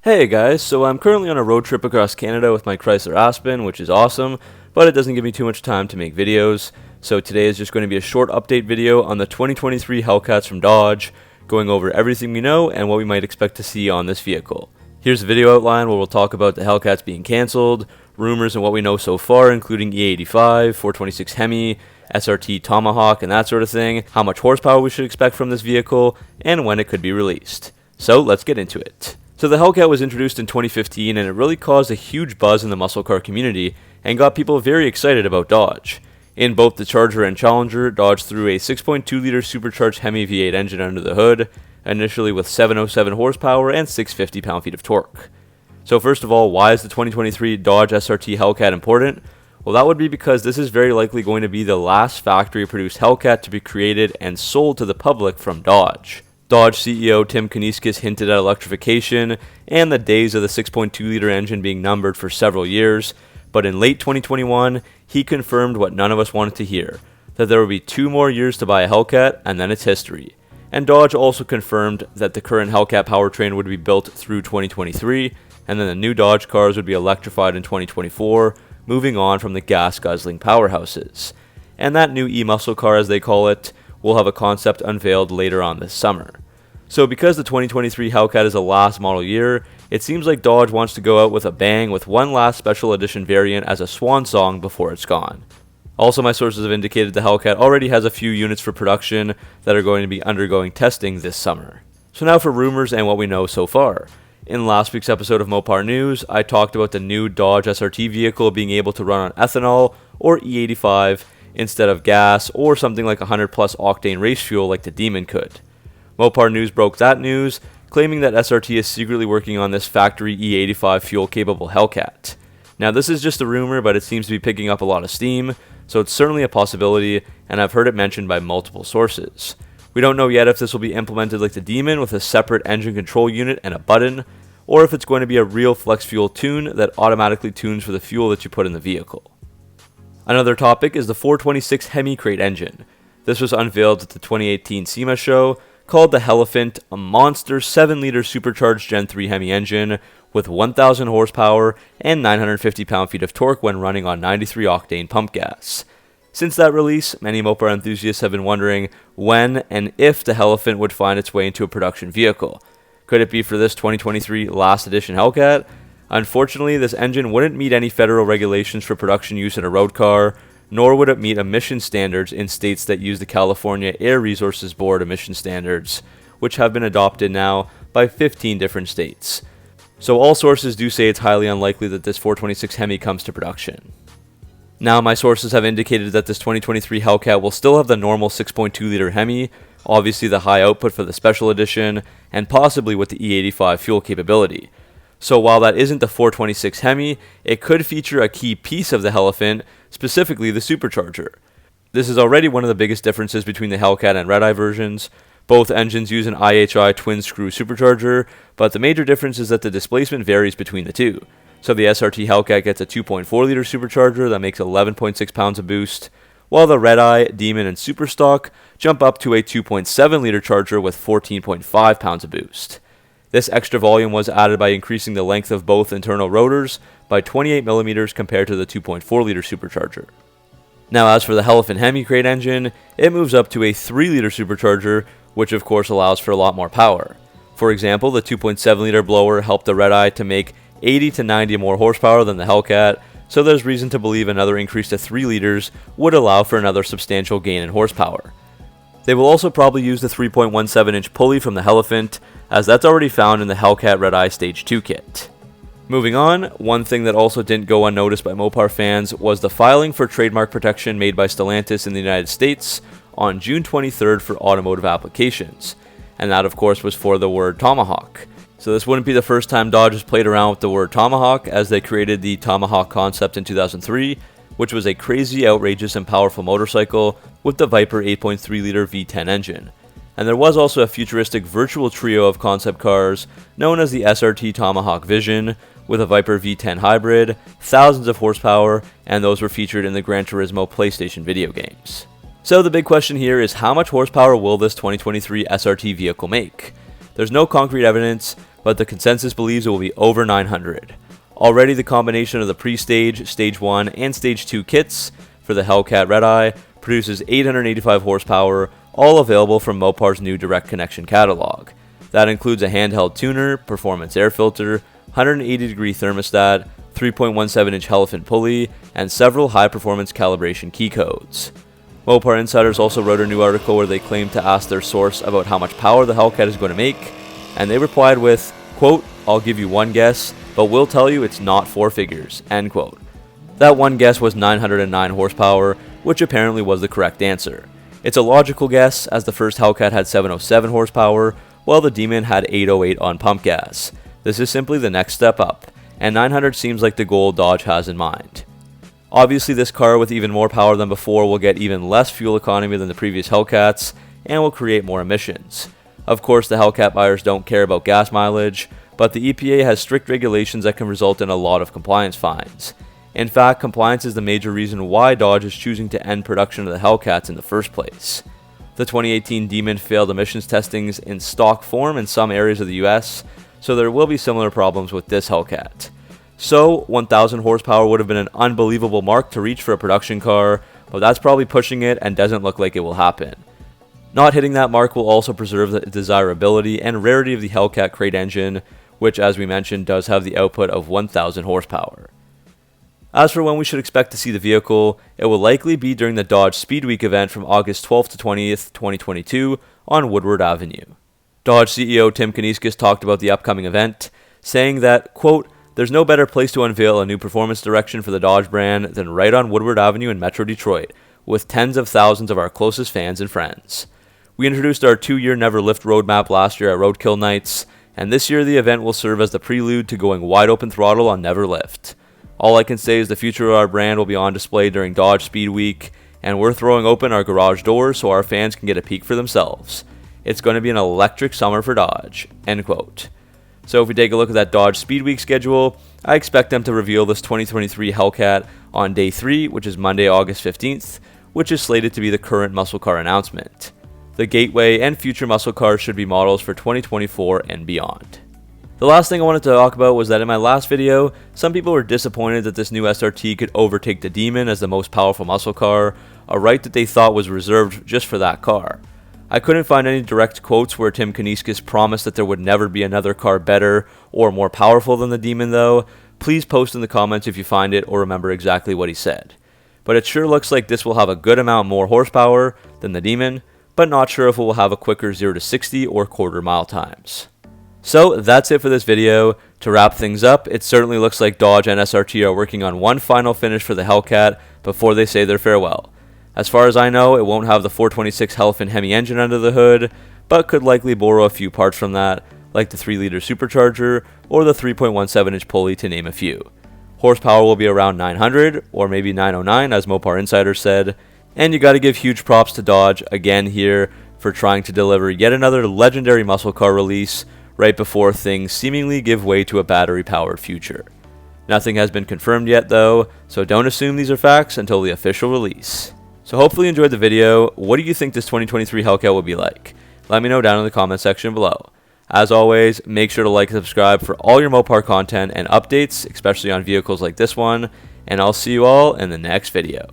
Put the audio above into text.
Hey guys, so I'm currently on a road trip across Canada with my Chrysler Aspen, which is awesome, but it doesn't give me too much time to make videos, so today is just going to be a short update video on the 2023 Hellcats from Dodge, going over everything we know and what we might expect to see on this vehicle. Here's the video outline where we'll talk about the Hellcats being cancelled, rumors and what we know so far, including E85, 426 Hemi, SRT Tomahawk and that sort of thing, how much horsepower we should expect from this vehicle, and when it could be released. So let's get into it. So the Hellcat was introduced in 2015 and it really caused a huge buzz in the muscle car community and got people very excited about Dodge. In both the Charger and Challenger, Dodge threw a 6.2-liter supercharged Hemi V8 engine under the hood, initially with 707 horsepower and 650 pound-feet of torque. So first of all, why is the 2023 Dodge SRT Hellcat important? Well, that would be because this is very likely going to be the last factory-produced Hellcat to be created and sold to the public from Dodge. Dodge CEO Tim Kuniskis hinted at electrification and the days of the 6.2-liter engine being numbered for several years, but in late 2021, he confirmed what none of us wanted to hear, that there would be 2 more years to buy a Hellcat and then it's history. And Dodge also confirmed that the current Hellcat powertrain would be built through 2023, and then the new Dodge cars would be electrified in 2024, moving on from the gas-guzzling powerhouses. And that new e-muscle car, as they call it, will have a concept unveiled later on this summer. So because the 2023 Hellcat is the last model year, it seems like Dodge wants to go out with a bang with one last special edition variant as a swan-song before it's gone. Also, my sources have indicated the Hellcat already has a few units for production that are going to be undergoing testing this summer. So now for rumors and what we know so far. In last week's episode of Mopar News, I talked about the new Dodge SRT vehicle being able to run on ethanol or E85 instead of gas or something like 100 plus octane race fuel like the Demon could. Mopar News broke that news, claiming that SRT is secretly working on this factory E85 fuel-capable Hellcat. Now this is just a rumor, but it seems to be picking up a lot of steam, so it's certainly a possibility, and I've heard it mentioned by multiple sources. We don't know yet if this will be implemented like the Demon with a separate engine control unit and a button, or if it's going to be a real flex fuel tune that automatically tunes for the fuel that you put in the vehicle. Another topic is the 426 Hemi crate engine. This was unveiled at the 2018 SEMA show, called the Hellcat, a monster 7-liter supercharged Gen 3 Hemi engine with 1,000 horsepower and 950 pound-feet of torque when running on 93 octane pump gas. Since that release, many Mopar enthusiasts have been wondering when and if the Hellcat would find its way into a production vehicle. Could it be for this 2023 last edition Hellcat? Unfortunately, this engine wouldn't meet any federal regulations for production use in a road car, nor would it meet emission standards in states that use the California Air Resources Board emission standards, which have been adopted now by 15 different states. So all sources do say it's highly unlikely that this 426 Hemi comes to production. Now, my sources have indicated that this 2023 Hellcat will still have the normal 6.2-liter Hemi, obviously the high output for the special edition, and possibly with the E85 fuel capability. So while that isn't the 426 Hemi, it could feature a key piece of the Hellcat, specifically the supercharger. This is already one of the biggest differences between the Hellcat and Redeye versions. Both engines use an IHI twin-screw supercharger, but the major difference is that the displacement varies between the two. So the SRT Hellcat gets a 2.4-liter supercharger that makes 11.6 pounds of boost, while the Redeye, Demon, and Superstock jump up to a 2.7-liter charger with 14.5 pounds of boost. This extra volume was added by increasing the length of both internal rotors by 28mm compared to the 2.4-liter supercharger. Now as for the Hellcat Hemi crate engine, it moves up to a 3-liter supercharger, which of course allows for a lot more power. For example, the 2.7-liter blower helped the Redeye to make 80 to 90 more horsepower than the Hellcat, so there's reason to believe another increase to 3 liters would allow for another substantial gain in horsepower. They will also probably use the 3.17-inch pulley from the Hellcat, as that's already found in the Hellcat Redeye Stage 2 kit. Moving on, one thing that also didn't go unnoticed by Mopar fans was the filing for trademark protection made by Stellantis in the United States on June 23rd for automotive applications, and that of course was for the word Tomahawk. So this wouldn't be the first time Dodge has played around with the word Tomahawk, as they created the Tomahawk concept in 2003, which was a crazy, outrageous, and powerful motorcycle with the Viper 8.3-liter V10 engine. And there was also a futuristic virtual trio of concept cars known as the SRT Tomahawk Vision, with a Viper V10 hybrid, thousands of horsepower, and those were featured in the Gran Turismo PlayStation video games. So the big question here is how much horsepower will this 2023 SRT vehicle make? There's no concrete evidence, but the consensus believes it will be over 900. Already the combination of the pre-stage, Stage 1, and Stage 2 kits for the Hellcat Redeye produces 885 horsepower, all available from Mopar's new direct connection catalog. That includes a handheld tuner, performance air filter, 180-degree thermostat, 3.17-inch elephant pulley, and several high-performance calibration key codes. Mopar insiders also wrote a new article where they claimed to ask their source about how much power the Hellcat is going to make, and they replied with, quote, "I'll give you one guess, but we'll tell you it's not four figures," end quote. That one guess was 909 horsepower, which apparently was the correct answer. It's a logical guess, as the first Hellcat had 707 horsepower, while the Demon had 808 on pump gas. This is simply the next step up, and 900 seems like the goal Dodge has in mind. Obviously, this car with even more power than before will get even less fuel economy than the previous Hellcats, and will create more emissions. Of course, the Hellcat buyers don't care about gas mileage, but the EPA has strict regulations that can result in a lot of compliance fines. In fact, compliance is the major reason why Dodge is choosing to end production of the Hellcats in the first place. The 2018 Demon failed emissions testings in stock form in some areas of the US, so there will be similar problems with this Hellcat. So, 1000 horsepower would have been an unbelievable mark to reach for a production car, but that's probably pushing it and doesn't look like it will happen. Not hitting that mark will also preserve the desirability and rarity of the Hellcat crate engine, which, as we mentioned, does have the output of 1000 horsepower. As for when we should expect to see the vehicle, it will likely be during the Dodge Speed Week event from August 12th to 20th, 2022 on Woodward Avenue. Dodge CEO Tim Kuniskis talked about the upcoming event, saying that, quote, "There's no better place to unveil a new performance direction for the Dodge brand than right on Woodward Avenue in Metro Detroit, with tens of thousands of our closest fans and friends. We introduced our 2-year Never Lift roadmap last year at Roadkill Nights, and this year the event will serve as the prelude to going wide open throttle on Never Lift. All I can say is the future of our brand will be on display during Dodge Speed Week, and we're throwing open our garage doors so our fans can get a peek for themselves. It's going to be an electric summer for Dodge," end quote. So if we take a look at that Dodge Speed Week schedule, I expect them to reveal this 2023 Hellcat on day 3, which is Monday, August 15th, which is slated to be the current muscle car announcement. The Gateway and future muscle cars should be models for 2024 and beyond. The last thing I wanted to talk about was that in my last video, some people were disappointed that this new SRT could overtake the Demon as the most powerful muscle car, a right that they thought was reserved just for that car. I couldn't find any direct quotes where Tim Kuniskis promised that there would never be another car better or more powerful than the Demon though. Please post in the comments if you find it or remember exactly what he said. But it sure looks like this will have a good amount more horsepower than the Demon, but not sure if it will have a quicker 0 to 60 or quarter mile times. So that's it for this video. To wrap things up, it certainly looks like Dodge and SRT are working on one final finish for the Hellcat before they say their farewell. As far as I know, it won't have the 426 elephant Hemi engine under the hood, but could likely borrow a few parts from that, like the 3-liter supercharger or the 3.17-inch pulley to name a few. Horsepower will be around 900, or maybe 909 as Mopar insiders said, and you gotta give huge props to Dodge again here for trying to deliver yet another legendary muscle car release right before things seemingly give way to a battery-powered future. Nothing has been confirmed yet though, so don't assume these are facts until the official release. So hopefully you enjoyed the video. What do you think this 2023 Hellcat will be like? Let me know down in the comment section below. As always, make sure to like and subscribe for all your Mopar content and updates, especially on vehicles like this one, and I'll see you all in the next video.